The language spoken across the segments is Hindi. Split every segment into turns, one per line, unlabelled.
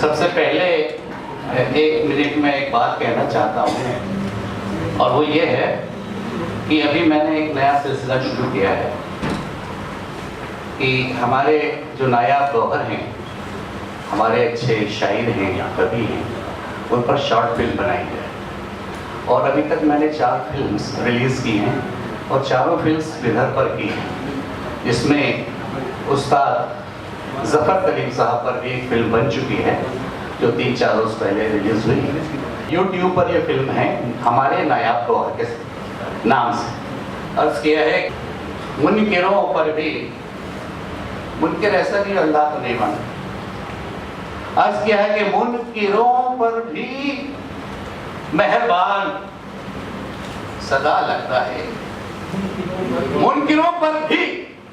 सबसे पहले 1 मिनट में एक बात कहना चाहता हूँ, और वो ये है कि अभी मैंने एक नया सिलसिला शुरू किया है कि हमारे जो नायाब गौहर हैं, हमारे अच्छे शायर हैं या कवि हैं, उन पर शॉर्ट फिल्म बनाई है। और अभी तक मैंने 4 फिल्म्स रिलीज़ की हैं और चारों फिल्म्स विदर्भ पर की हैं, जिसमें उस्ताद ज़फ़र कलीम साहब पर भी एक फिल्म बन चुकी है जो 3-4 रोज़ पहले रिलीज़ हुई है। यूट्यूब पर ये फिल्म है हमारे नायाब गौहर के नाम से। अर्ज़ किया है मुनकिरों पर भी, मुनकिर ऐसा नहीं अल्लाह को नहीं माना, अर्ज़ किया है कि मुनकिरों पर भी मेहरबान सदा लगता है, मुनकिरों पर भी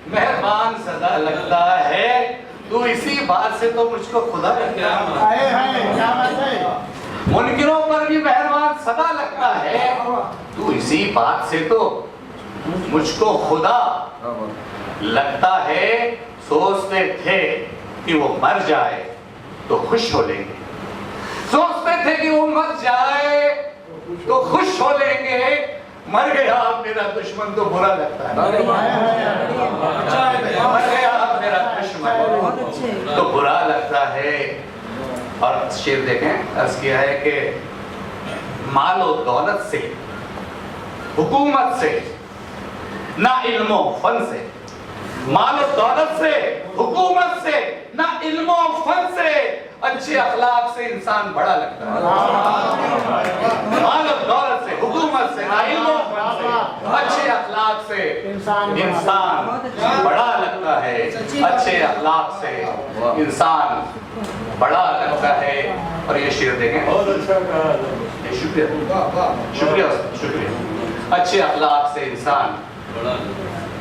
मेहरबान सदा लगता है, तू इसी बात से तो मुझको खुदा लगता है। मुनकिरों पर भी मेहरबान सदा लगता है, तू इसी बात से तो मुझको खुदा लगता है। सोचते थे कि वो मर जाए तो खुश हो लेंगे, सोचते थे कि वो मर जाए तो खुश हो लेंगे, मर गया मेरा दुश्मन तो बुरा लगता है, मर गया मेरा दुश्मन तो बुरा लगता है। और शेर देखें, अर्ज़ किया है कि माल और दौलत से, हुकूमत से, ना इल्मो फन से, माल और दौलत से, हुकूमत से, ना इल्मो फन से, अच्छे अखलाक से इंसान बड़ा लगता है। माल और दौलत से, हुकूमत से, ना इल्मो फन से, अच्छे अखलाक से इंसान बड़ा लगता है, अच्छे अखलाक से इंसान बड़ा लगता है। और ये शेर देखें, शुक्रिया शुक्रिया, अच्छे अखलाक से इंसान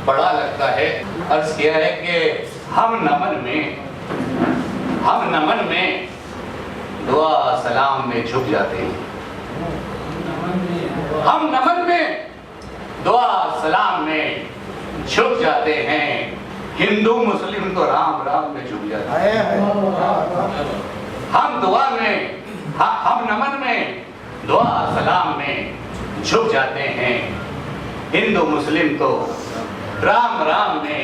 बड़ा लगता है। अर्ज़ किया है कि हम नमन में दुआ सलाम में झुक जाते हैं, हम नमन में दुआ सलाम में झुक जाते हैं, हिंदू मुस्लिम तो राम राम में झुक जाते हैं। हम नमन में दुआ सलाम में झुक जाते हैं, हिंदू मुस्लिम तो राम राम में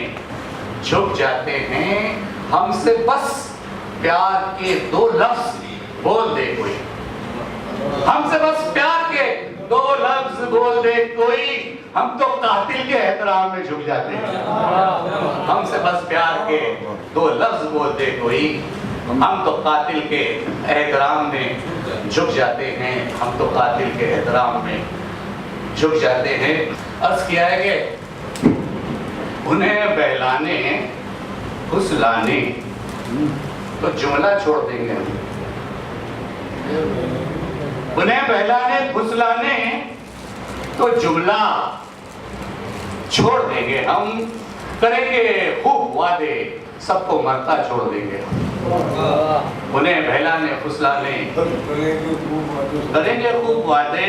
झुक जाते हैं। हमसे बस प्यार के 2 लफ्ज बोल दे कोई, हमसे बस प्यार के 2 लफ्ज बोल दे कोई, हम तो कातिल के एहतराम में झुक जाते हैं। हमसे बस प्यार के 2 लफ्ज बोल दे कोई, हम तो कातिल के एहतराम में झुक जाते हैं, हम तो कातिल के एहतराम में झुक जाते हैं। अर्ज़ किया है कि उन्हें बहलाने फुसलाने तो जुमला छोड़ देंगे, उन्हें बहलाने फुसलाने तो जुमला छोड़ देंगे हम, करेंगे खूब वादे सबको मरता छोड़ देंगे। उन्हें बहलाने फुसलाने करेंगे खूब वादे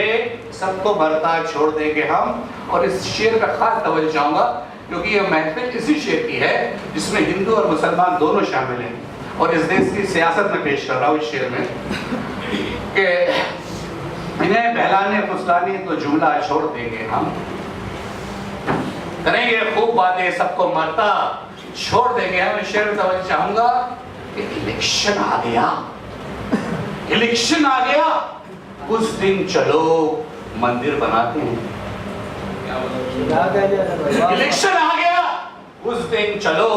सबको मरता छोड़ देंगे हम। और इस शेर का खास तवज्जो चाहूंगा क्योंकि यह महफिल इसी शेर की है जिसमें हिंदू और मुसलमान दोनों शामिल हैं, और इस देश की सियासत में पेश कर रहा हूँ इस शेर में कि इन्हें बहलाने फुसलाने तो जुमला छोड़ देंगे हम, करेंगे खूब बातें सबको मरता छोड़ देंगे हम। इस शेर में तवज्जो चाहूंगा कि इलेक्शन आ गया, इलेक्शन आ गया, उस दिन चलो मंदिर बनाते हैं। इलेक्शन आ गया उस दिन चलो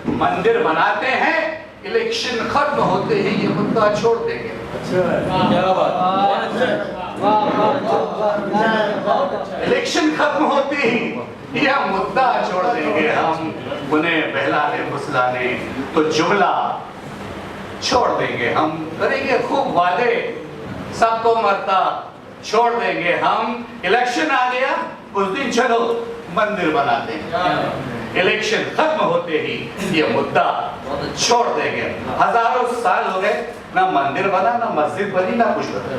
मंदिर बनाते हैं, इलेक्शन खत्म होते ही ये मुद्दा छोड़ देंगे। इलेक्शन खत्म होते ही यह मुद्दा छोड़ देंगे हम, उन्हें बहलाने फुसलाने तो जुमला छोड़ देंगे हम, करेंगे खूब वादे सबको मरता छोड़ देंगे हम। इलेक्शन आ गया उस दिन चलो मंदिर बनाते हैं, इलेक्शन खत्म होते ही ये मुद्दा छोड़ देंगे। हजारों साल हो गए, ना मंदिर बना, ना मस्जिद बनी, ना कुछ बना,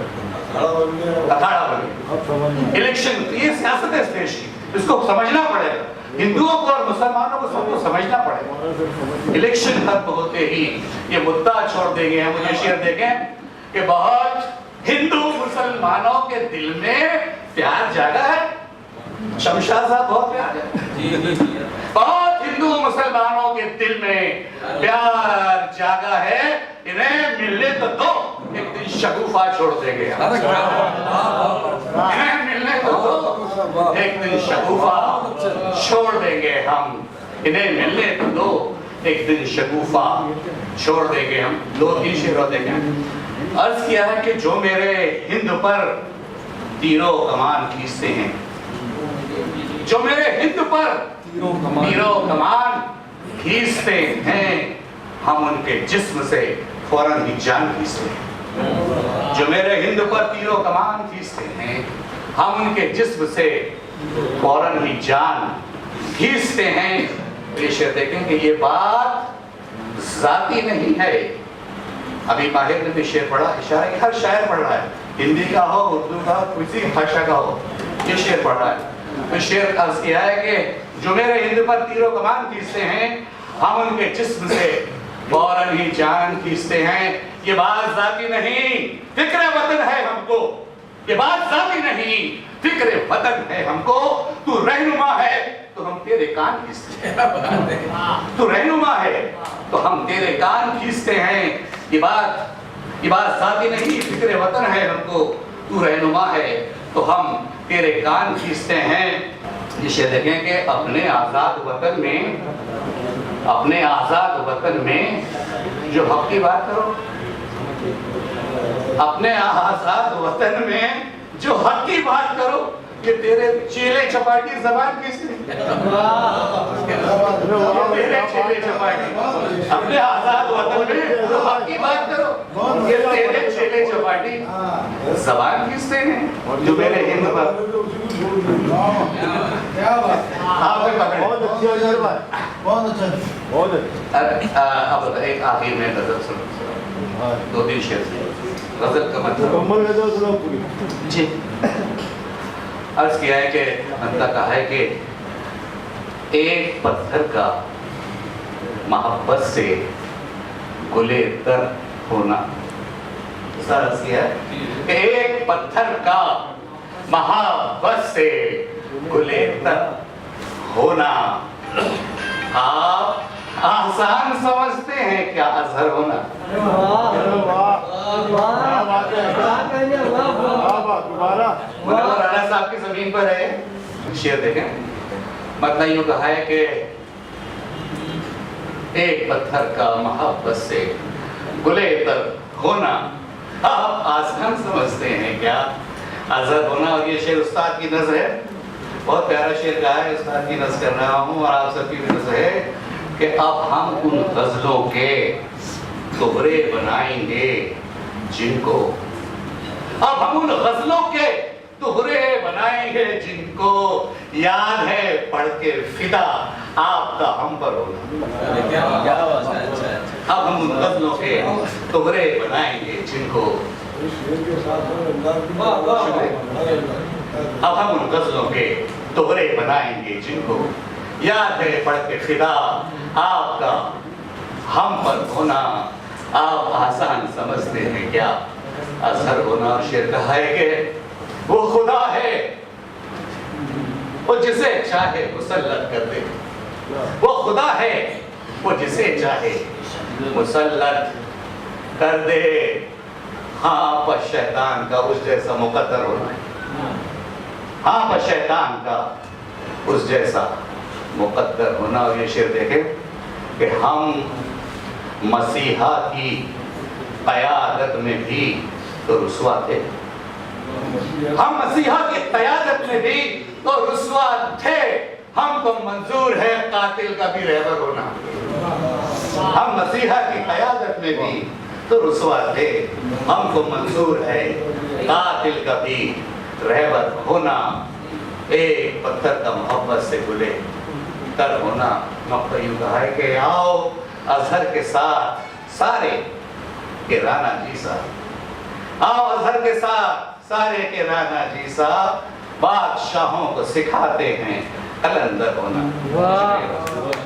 अखाड़ा बनी। इलेक्शन ये सियासत है इस देश की, इसको समझना पड़ेगा। हिंदुओं को और मुसलमानों को सबको समझना पड़ेगा। इलेक्शन खत्म होते ही ये मुद्दा छोड़ देंगे। हम मुझे शेर देखें कि बहुत हिंदू मुसलमानों के दिल में प्यार जागा है। शमशाद साहब बहुत प्यार है। बहुत हिंदू मुसलमानों के दिल में प्यार जागा है। इन्हें मिलने तो दो, एक दिन शगुफा छोड़ देंगे। इन्हें मिलने तो दो, एक दिन शगुफा छोड़ देंगे हम। इन्हें मिलने तो दो, एक दिन शगुफा छोड़ देंगे हम। 2-3 शेर देखें। अर्ज किया है कि जो मेरे हिंद पर तीरों कमान खींचते हैं, जो मेरे हिंद पर तीरों कमान खींचते हैं, हम उनके जिस्म से फौरन ही जान खींचते हैं। जो मेरे हिंद पर तीरों कमान खींचते हैं, हम उनके जिस्म से फौरन ही जान खींचते हैं। पेश देखें कि ये बात जाती नहीं है। अभी माहिर ने भी शेर पढ़ा, इशारा हर शायर पढ़ रहा है, हिंदी का हो, उर्दू का, किसी भाषा का हो, ये शेर पढ़ रहा है। तो शेर अर्ज किया है कि जो मेरे हिंद पर तीरों कमान खींचते हैं, हम उनके जिस्म से फौरन ही जान खींचते हैं। ये बात जाती नहीं, फिक्र वतन है हमको। ये बात जाती नहीं, फिक्र वतन है हमको। तू रहनुमा है तो हम तेरे कान खींचते हैं। तू रहनुमा है तो हम तेरे कान खींचते हैं। ये बात जाती नहीं, फिक्र वतन है हमको। तू रहनुमा है तो हम तेरे कान खींचते हैं। जिसे देखें कि अपने आजाद वतन में जो हक की बात करो, अपने आजाद वतन में जो हक की बात करो, ये तेरे चेले चपाटी जबान किसने? तेरे चेले चपाटी अपने आजाद वतन में जो हक की बात करो, ये तेरे चेले चपाटी जबान किसने हैं? जो मेरे हिंद पर
बहुत अच्छी अजहर भाई, बहुत अच्छा।
अब एक आखिर में गजल सुनो, 2-3 शेर गजल का मतलब जी अर्ज किया है कि अंता कहा है कि एक पत्थर का मोहब्बत से गुले तर होना। अर्ज किया है कि एक पत्थर का मोहब्बत से गुले तर होना। आप आसान समझते हैं क्या अजहर होना? राणा साहब की जमीन पर है। शेर देखें, मतलब यूं कहा है कि एक पत्थर का मोहब्बत से गुले तर होना। आप आसान समझते हैं क्या अजहर होना? और ये शेर उस्ताद की नज़र है, बहुत प्यारा शेर कहा है, उस्ताद की नज़र कर रहा हूँ और आप सबकी भी नज़र है कि अब हम उन गजलों के दोहरे बनाएंगे जिनको, अब हम उन गजलों के दोहरे बनाएंगे जिनको याद है पढ़ के फिदा आपका हम पर होना। अब हम उन गजलों के दोहरे बनाएंगे जिनको, अब हम उन गजलों के दोहरे बनाएंगे जिनको याद है पढ़ के फिदा आपका हम पर होना। आप आसान समझते हैं क्या अजहर होना? शेर कहा है कि वो खुदा है वो जिसे चाहे मुसल्लत कर दे। वो खुदा है वो जिसे चाहे मुसल्लत कर दे। हाँ पर शैतान का उस जैसा मुकद्दर होना है। हाँ पर शैतान का उस जैसा मुकद्दर होना। और ये शेर देखें कि हम मसीहा की क़यादत में भी तो रुस्वा थे। हम मसीहा की क़यादत में भी तो रुस्वा थे। हमको मंजूर है कातिल का भी रहबर होना। हम मसीहा की क़यादत में भी तो रुस्वा थे। हमको मंजूर है कातिल का भी रहबर होना। एक पत्थर का मोहब्बत से गुले तर होना। मक्का यूं कहा है कि आओ अजहर के साथ सारे के राणा जी साहब, आओ अजहर के साथ सारे के राणा जी साहब बादशाहों को सिखाते हैं कल अंदर होना।
वाह